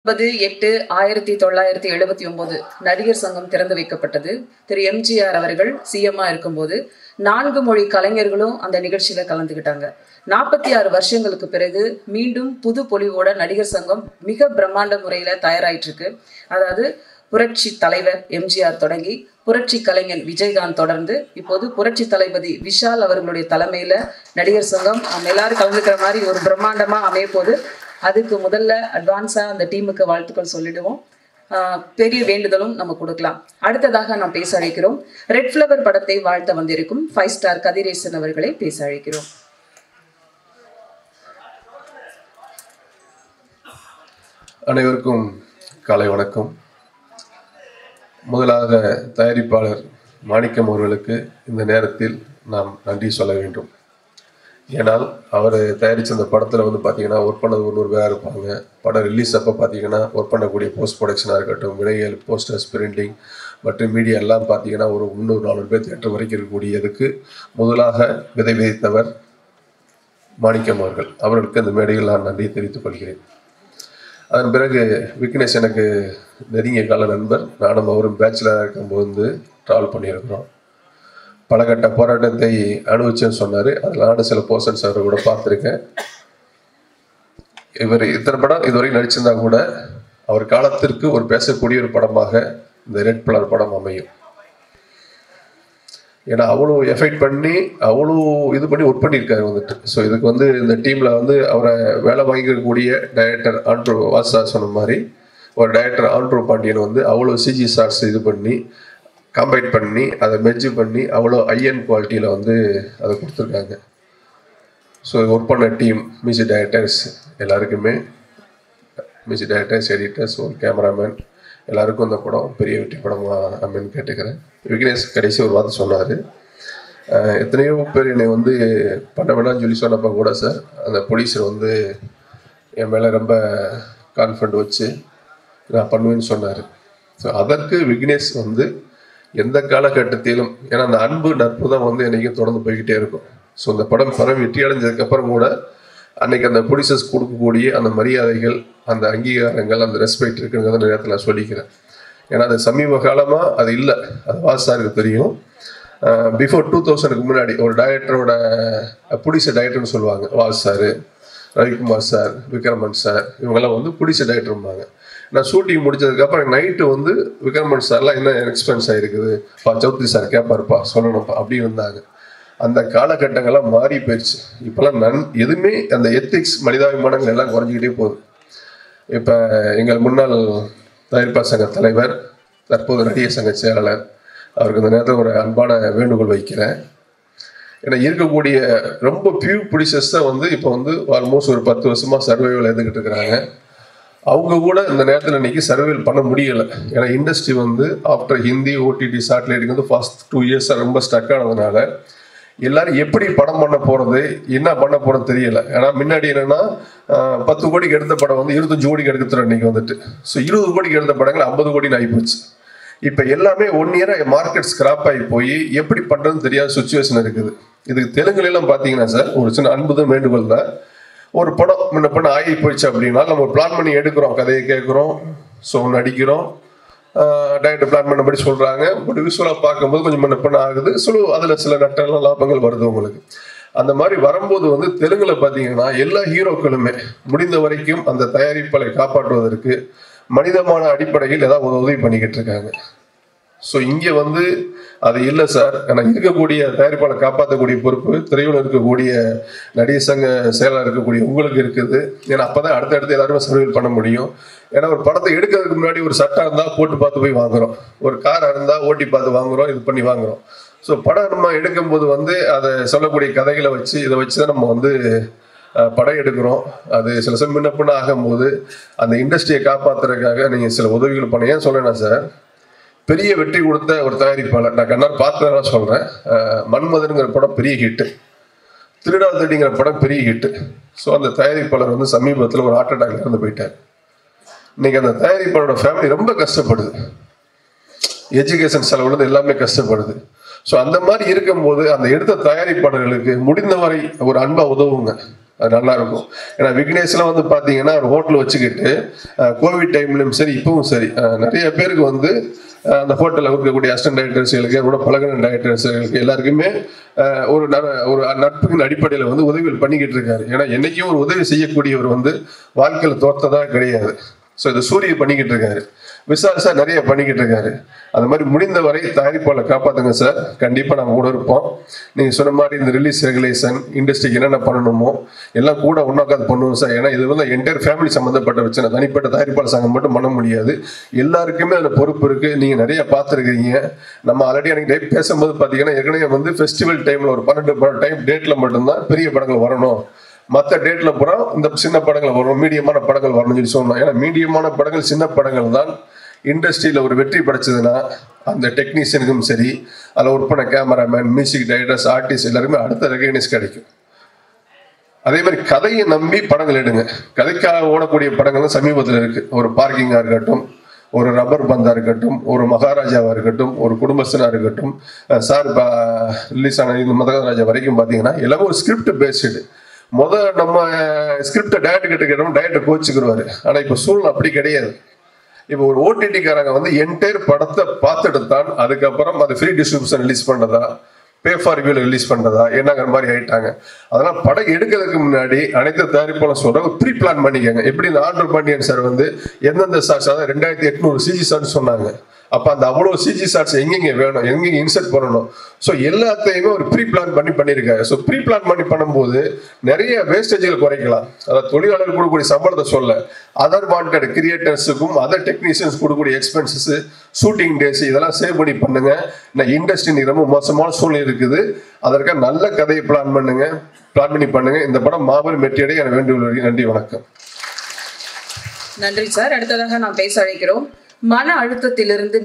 9/8/1979 நடிகர் சங்கம் திறந்து வைக்கப்பட்டது. திரு எம்ஜிஆர் அவர்கள் சிஎம்மா இருக்கும்போது 4 மொழி கலைஞர்களும் அந்த நிகழ்ச்சியில கலந்துக்கிட்டாங்க. 46 வருஷங்களுக்கு பிறகு மீண்டும் புது பொலிவோட நடிகர் சங்கம் மிக பிரம்மாண்ட முறையில தயாராயிட்டு இருக்கு. அதாவது புரட்சி தலைவர் எம்ஜிஆர் தொடங்கி புரட்சி கலைஞன் விஜயகாந்த் தொடர்ந்து இப்போது புரட்சி தளபதி விஷால் அவர்களுடைய தலைமையில நடிகர் சங்கம் எல்லாரும் கலந்துக்கிற மாதிரி ஒரு பிரம்மாண்டமா அமைய போது. அதுக்கு முதல்ல அட்வான்ஸா அந்த டீமுக்கு வாழ்த்துக்கள் சொல்லிடுவோம். பெரிய வேண்டுதலும் நம்ம கொடுக்கலாம். அடுத்ததாக நாம் பேச அழைக்கிறோம் ரெட் ஃப்ளவர் படத்தை வாழ்த்த வந்திருக்கும் 5 ஸ்டார் கதிரேசன் அவர்களை பேச அழைக்கிறோம். அனைவருக்கும் காலை வணக்கம். முதலாக தயாரிப்பாளர் மாணிக்கம் அவர்களுக்கு இந்த நேரத்தில் நாம் நன்றி சொல்ல வேண்டும். ஏன்னால் அவர் தயாரித்த அந்த படத்தில் பார்த்தீங்கன்னா ஒர்க் பண்ணது 100 பேராக இருப்பாங்க. படம் ரிலீஸ் அப்போ பார்த்தீங்கன்னா ஒர்க் பண்ணக்கூடிய போஸ்ட் ப்ரொடக்ஷனாக இருக்கட்டும், விடைகள், போஸ்டர்ஸ், பிரிண்டிங் மற்றும் மீடியா எல்லாம் பார்த்தீங்கன்னா ஒரு 300-400 பேர் தேட்டர் வரைக்கும் இருக்கக்கூடியதுக்கு முதலாக விதை விதைத்தவர் மாணிக்கம் அவர்கள். அவர்களுக்கு அந்த மேடையில் நான் நன்றியை தெரிவித்துக் கொள்கிறேன். அதன் பிறகு விக்னேஷ் எனக்கு நெருங்கிய கால நண்பர். நானும் அவரும் பேச்சுலராக இருக்கும்போது ட்ராவல் பண்ணியிருக்கிறோம். பலகட்ட போராட்டத்தை அனுபவிச்சேன்னு சொன்னார். அதில் நானும் சில போர்ஷன்ஸ் அவரை கூட பார்த்துருக்கேன். இவர் இத்தனை படம் இதுவரை நடிச்சிருந்தா கூட அவர் காலத்திற்கு ஒரு பேசக்கூடிய ஒரு படமாக இந்த ரெட் ஃப்ளவர் படம் அமையும். ஏன்னா அவ்வளோ எஃபெக்ட் பண்ணி அவ்வளோ இது பண்ணி ஒர்க் பண்ணியிருக்காரு ஸோ இதுக்கு இந்த டீமில் அவரை வேலை வாங்கிக்கக்கூடிய டைரக்டர் ஆண்ட்ரூ வாசா சொன்ன மாதிரி ஒரு டைரக்டர் ஆண்ட்ரூ பாண்டியன் அவ்வளோ சிஜி ஷார்ட்ஸ் இது பண்ணி கம்பைன் பண்ணி அதை மெர்ஜ் பண்ணி அவ்வளோ ஐஎன் குவாலிட்டியில் அதை கொடுத்துருக்காங்க. ஸோ ஒர்க் பண்ண டீம், மியூசிக் டைரக்டர்ஸ் எல்லாருக்குமே, மியூசிக் டைரக்டர்ஸ், எடிட்டர்ஸ், ஒரு கேமராமேன் எல்லாருக்கும் இந்த படம் பெரிய வெற்றி படமாக அமைன்னு கேட்டுக்கிறேன். விக்னேஷ் கடைசி ஒரு வார்த்தை சொன்னார். எத்தனையோ பேர் என்னை பண்ண வேணாம்னு சொல்லி சொன்னப்போ கூட சார் அந்த ப்ரொடியூசர் என் மேலே ரொம்ப கான்ஃபிடென்ட் வச்சு நான் பண்ணுவேன்னு சொன்னார். ஸோ அதற்கு விக்னேஷ் எந்த காலகட்டத்திலும், ஏன்னா அந்த அன்பு நட்பு தான் என்றைக்கும் தொடர்ந்து போய்கிட்டே இருக்கும். ஸோ இந்த படம் வெற்றி அடைஞ்சதுக்கப்புறம் கூட அன்னைக்கு அந்த ப்ரொடியூசர்ஸ் கொடுக்கக்கூடிய அந்த மரியாதைகள், அந்த அங்கீகாரங்கள், அந்த ரெஸ்பெக்ட் இருக்குங்கிறத நேரத்தில் நான் சொல்லிக்கிறேன். ஏன்னா அது சமீப காலமாக அது இல்லை. அது வாசாருக்கு தெரியும். பிஃபோர் 2000க்கு முன்னாடி ஒரு டைரக்டரோட ப்ரொடியூசர் டைரக்டர்னு சொல்லுவாங்க. Was sir, Ravikumar sir, Vikraman sir, இவங்கெல்லாம் ப்ரொடியூசர் டைரக்டர்ம்பாங்க. நான் ஷூட்டிங் முடிச்சதுக்கப்புறம் நைட்டு விக்ரமன் சார்லாம் என்ன எக்ஸ்பென்ஸ் ஆகிருக்குது பா, சௌத்ரி சார் கேட்பாருப்பா, சொல்லணும்ப்பா அப்படின்னு இருந்தாங்க. அந்த காலகட்டங்கள்லாம் மாறி போயிடுச்சு. இப்போல்லாம் எதுவுமே அந்த எத்திக்ஸ், மனிதாபிமானங்கள் எல்லாம் குறைஞ்சிக்கிட்டே போகுது. இப்போ எங்கள் முன்னாள் தயாரிப்பாளர் சங்க தலைவர், தற்போது நடிகர் சங்க செயலாளர் அவருக்கு இந்த நேரத்தில் ஒரு அன்பான வேண்டுகோள் வைக்கிறேன். ஏன்னா இருக்கக்கூடிய ரொம்ப பியூ ப்ரொடியூசர்ஸ் தான் இப்போ ஆல்மோஸ்ட் ஒரு 10 வருஷமாக சர்வைவல் எழுதுகிட்டு இருக்கிறாங்க. அவங்க கூட இந்த நேரத்தில் இன்னைக்கு சர்வைவல் பண்ண முடியலை. ஏன்னா இண்டஸ்ட்ரி ஆஃப்டர் ஹிந்தி, ஓடிடி, சேட்டலைட்டுக்கு ஃபாஸ்ட் 2 இயர்ஸாக ரொம்ப ஸ்டக் ஆனதுனால எல்லாரும் எப்படி படம் பண்ண போகிறது, என்ன பண்ண போகிறது தெரியலை. ஏன்னா முன்னாடி என்னென்னா 10 கோடிக்கு எடுத்த படம் 25 கோடிக்கு எடுத்துறோம் இன்னைக்கு ஸோ 20 கோடிக்கு எடுத்த படங்கள் 50 கோடின்னு ஆகிப்போச்சு. இப்போ எல்லாமே 1 இயராக மார்க்கெட் ஸ்கிராப் ஆகி போய் எப்படி பண்ணுறதுன்னு தெரியாத சுச்சுவேஷன் இருக்குது. இதுக்கு தெலுங்குலாம் பார்த்தீங்கன்னா சார் ஒரு சின்ன அன்புதான் வேண்டுகோள் தான். ஒரு படம் முன்ன பண்ண ஆகி போயிடுச்சு அப்படின்னா நம்ம ஒரு பிளான் பண்ணி எடுக்கிறோம், கதையை கேட்குறோம், ஸோ நடிக்கிறோம், டைரக்டர் பிளான் பண்ணபடி சொல்கிறாங்க. பட் விசுவலாக பார்க்கும்போது கொஞ்சம் முன்ன பண்ண ஆகுது. ஸோ அதில் சில நட்டெல்லாம் லாபங்கள் வருது உங்களுக்கு. அந்த மாதிரி வரும்போது தெலுங்குல பார்த்தீங்கன்னா எல்லா ஹீரோக்களுமே முடிந்த வரைக்கும் அந்த தயாரிப்பாளரை காப்பாற்றுவதற்கு மனிதமான அடிப்படையில் ஏதாவது உதவி பண்ணிக்கிட்டு இருக்காங்க. ஸோ இங்கே அது இல்லை சார். ஏன்னா இருக்கக்கூடிய தயாரிப்பாளர் காப்பாற்றக்கூடிய பொறுப்பு திரையுலகில் இருக்கக்கூடிய நடிகர் சங்க செயலாளர் இருக்கக்கூடிய உங்களுக்கு இருக்குது. ஏன்னா அப்போ தான் அடுத்தடுத்து எல்லாருமே சர்வைவல் பண்ண முடியும். ஏன்னா ஒரு படத்தை எடுக்கிறதுக்கு முன்னாடி ஒரு சட்டம் இருந்தால் போட்டு பார்த்து போய் வாங்குகிறோம், ஒரு கார் இருந்தால் ஓட்டி பார்த்து வாங்குகிறோம், இது பண்ணி வாங்குகிறோம். ஸோ படம் நம்ம எடுக்கும்போது அதை சொல்லக்கூடிய கதைகளை வச்சு இதை வச்சு தான் நம்ம படம் எடுக்கிறோம். அது சில சமயம் முன்ன பின்ன ஆகும்போது அந்த இண்டஸ்ட்ரியை காப்பாற்றுறதுக்காக நீங்கள் சில உதவிகள் பண்ண. ஏன் சொல்லேன்னா சார், பெரிய வெற்றி கொடுத்த ஒரு தயாரிப்பாளர் நான் கண்ணால் பார்த்ததான் சொல்கிறேன். மன்மதனுங்கிற படம் பெரிய ஹிட்டு, திருடாதடிங்கிற படம் பெரிய ஹிட்டு. ஸோ அந்த தயாரிப்பாளர் சமீபத்தில் ஒரு ஹார்ட் அட்டாக்ல இருந்து போயிட்டார். இன்னைக்கு அந்த தயாரிப்பாளரோட ஃபேமிலி ரொம்ப கஷ்டப்படுது, எஜுகேஷன் செலவுல எல்லாமே கஷ்டப்படுது. ஸோ அந்த மாதிரி இருக்கும்போது அந்த எடுத்த தயாரிப்பாளர்களுக்கு முடிந்தவரை ஒரு அன்பா உதவுங்க. அது நல்லா இருக்கும். ஏன்னா விக்னேஷ்லாம் வந்து பார்த்தீங்கன்னா ஒரு ஹோட்டல் வச்சுக்கிட்டு கோவிட் டைம்லையும் சரி இப்பவும் சரி நிறைய பேருக்கு வந்து அந்த ஹோட்டலில் இருக்கக்கூடிய அசிஸ்டன்ட் டைரக்டர்ஸ்களுக்கு கூட பழகின டைரக்டர்ஸ்களுக்கு எல்லாருக்குமே ஒரு நட்புக்கு அடிப்படையில் வந்து உதவிகள் பண்ணிக்கிட்டு இருக்காரு. ஏன்னா என்னைக்கும் ஒரு உதவி செய்யக்கூடியவர் வந்து வாழ்க்கையில் தோற்றதா கிடையாது. ஸோ இதை சூரிய பண்ணிக்கிட்டு இருக்காரு, விசால் சார் நிறைய பண்ணிக்கிட்டு இருக்காரு. அந்த மாதிரி முடிந்த வரை தயாரிப்பாளரை காப்பாற்றுங்க சார், கண்டிப்பாக நாங்கள் கூட இருப்போம். நீங்கள் சொன்ன மாதிரி இந்த ரிலீஸ் ரெகுலேஷன் இண்டஸ்ட்ரிக்கு என்னென்ன பண்ணணுமோ எல்லாம் கூட ஒன்றாக்காது பண்ணுவோம் சார். ஏன்னா இது வந்து என்டையர் ஃபேமிலி சம்மந்தப்பட்ட பிரச்சனை, தனிப்பட்ட தயாரிப்பாளர் சங்கம் மட்டும் பண்ண முடியாது, எல்லாருக்குமே அதில் பொறுப்பு இருக்குது. நீங்கள் நிறைய பார்த்துருக்கீங்க. நம்ம ஆல்ரெடி எனக்கு பேசும்போது பார்த்தீங்கன்னா ஏற்கனவே வந்து ஃபெஸ்டிவல் டைமில் ஒரு 12 டைம் டேட்டில் மட்டும்தான் பெரிய படங்கள் வரணும், மற்ற டேட்டில் பூரா இந்த சின்ன படங்கள் வரும், மீடியமான படங்கள் வரணும்னு சொல்லி சொன்னோம். ஏன்னா மீடியமான படங்கள் சின்ன படங்கள் தான் இண்டஸ்ட்ரியில் ஒரு வெற்றி படைச்சதுன்னா அந்த டெக்னீஷியனுக்கும் சரி, அதில் ஒர்க் பண்ண கேமராமேன், மியூசிக் டைரக்டர்ஸ், ஆர்டிஸ்ட் எல்லாருமே அடுத்த ரெகக்னைஸ் கிடைக்கும். அதே மாதிரி கதையை நம்பி படங்கள் எடுங்க. கதைக்காக ஓடக்கூடிய படங்கள் சமீபத்தில் இருக்குது. ஒரு பார்க்கிங்காக இருக்கட்டும், ஒரு ரப்பர் பந்தா இருக்கட்டும், ஒரு மகாராஜாவாக இருக்கட்டும், ஒரு குடும்பஸ்தனாக இருக்கட்டும், சார் இப்போ ரிலீஸ் ஆன இந்த மகாராஜா வரைக்கும் பார்த்தீங்கன்னா எல்லாமே ஒரு ஸ்கிரிப்ட் பேஸ்டு. நம்ம ஸ்கிரிப்டை டேரக்டர் கிட்ட கேட்டோம், டேரக்டர் கோச்சுக்குருவாரு. ஆனால் இப்போ சூழ்நிலை அப்படி கிடையாது. இப்போ ஒரு ஓடிடிக்காரங்க வந்து என்டையர் படத்தை பார்த்துட்டு தான் அதுக்கப்புறம் அது ஃப்ரீ டிஸ்ட்ரிபியூஷன் ரிலீஸ் பண்ணுறதா, பே ஃபார் ரிவ்யூல ரிலீஸ் பண்ணுறதா என்னங்கிற மாதிரி ஆயிட்டாங்க. அதெல்லாம் படம் எடுக்கிறதுக்கு முன்னாடி அனைத்து தயாரிப்பாளர் சொல்கிறாங்க, ப்ரீ பிளான் பண்ணிக்கோங்க. எப்படி இந்த ஆண்ட்ரூ பாண்டியன் சார் வந்து எந்தெந்த ஷாட்ஸ், அதாவது 2800 சிஜி ஷாட்ஸ் சொன்னாங்க. அப்போ அந்த அவ்வளோ சிஜி ஷாட்ஸ் எங்கெங்கே வேணும், எங்கெங்கே இன்சர்ட் பண்ணணும், ஸோ எல்லாத்தையுமே ஒரு ப்ரீ பிளான் பண்ணியிருக்காங்க. ஸோ ப்ரீ பிளான் பண்ணும்போது நிறைய வேஸ்டேஜ்கள் குறைக்கலாம். அதாவது தொழிலாளர்கள் கொடுக்கக்கூடிய சம்பளத்தை சொல்ல, அதர் வாண்டட் கிரியேட்டர்ஸுக்கும் அதர் டெக்னீஷியன்ஸ் கொடுக்கக்கூடிய எக்ஸ்பென்சஸ், ஷூட்டிங் டேஸ் இதெல்லாம் சேவ் பண்ணி பண்ணுங்க. இந்த இண்டஸ்ட்ரி ரொம்ப மோசமான சூழ்நிலை இருக்குது. அதற்காக நல்ல கதையை பிளான் பண்ணி பண்ணுங்க. இந்த படம் மாபெரும் வெற்றியடைய என வேண்டுகொள்கிறேன். நன்றி, வணக்கம். நன்றி சார். அடுத்ததாக நாம் பேச அழைக்கிறோம். மன அழுத்தத்திலிருந்து